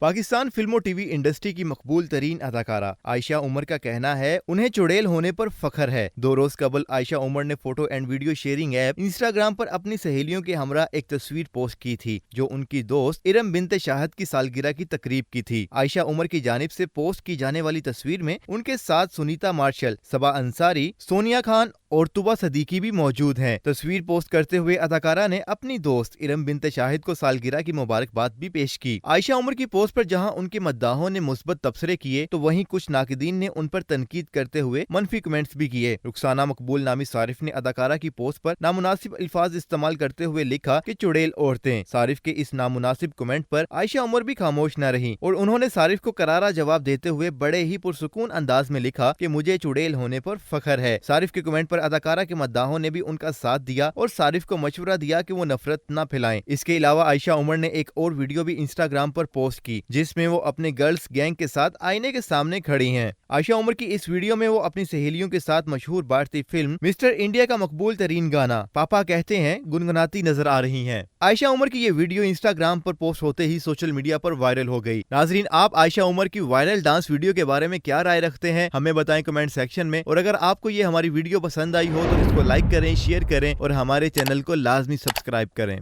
Pakistan film और TV industry की मकबूल तरीन अदाकारा आयशा उमर का कहना है उन्हें चुड़ैल होने पर फख्र है। 2 रोज कबल आयशा उमर ने photo and video sharing app Instagram पर अपनी सहेलियों के हमरा एक तस्वीर पोस्ट की थी जो उनकी दोस्त इरम बिनते शाहिद की सालगिरह की तकरीब की थी। आयशा उमर की जानिब से पोस्ट की जाने वाली तस्वीर में उनके साथ सुनीता मार्शल, सबा अंसारी, सोनिया खान और तुबा सदीकी भी मौजूद हैं। तस्वीर पोस्ट करते हुए अदाकारा ने अपनी दोस्त इरम बिनते शाहिद को सालगिरह की मुबारकबाद भी पेश की। आयशा उमर की पोस्ट पर जहां उनके मद्दाहों ने मुस्बत तबसरे किए तो वहीं कुछ नाकिदीन ने उन पर तनकीद करते हुए मनफी कमेंट्स भी किए। रुखसाना मकबूल नामी सारिफ ने अदाकारा की पोस्ट पर नामुनासिब अल्फाज इस्तेमाल करते हुए लिखा कि चुड़ैल औरतें। सारिफ के इस नामुनासिब कमेंट पर आयशा उमर भी खामोश न रही और उन्होंने सारिफ को करारा जवाब देते हुए बड़े ही पुरसुकून अंदाज में लिखा कि मुझे चुड़ैल होने पर फख्र है। सारिफ के कमेंट पर अदाकारा के मद्दाहों ने भी उनका साथ दिया और सारिफ को मशवरा दिया कि वो नफरत न फैलाएं। इसके अलावा आयशा उमर ने एक और वीडियो भी इंस्टाग्राम पर पोस्ट की जिसमें वो अपने गर्ल्स गैंग के साथ आईने के सामने खड़ी हैं। आयशा उमर की इस वीडियो में वो अपनी सहेलियों के साथ मशहूर भारतीय फिल्म मिस्टर इंडिया का मकबूल तरीन गाना पापा कहते हैं गुनगुनाती नजर आ रही हैं। आयशा उमर की ये वीडियो इंस्टाग्राम पर पोस्ट होते ही सोशल मीडिया पर वायरल हो गई। नाजरीन, आप आयशा उमर की वायरल डांस वीडियो के बारे में क्या राय रखते हैं, हमें बताएं कमेंट सेक्शन में। और अगर आपको ये हमारी वीडियो पसंद आई हो तो इसको लाइक करें, शेयर करें और हमारे चैनल को लाजमी सब्सक्राइब करें।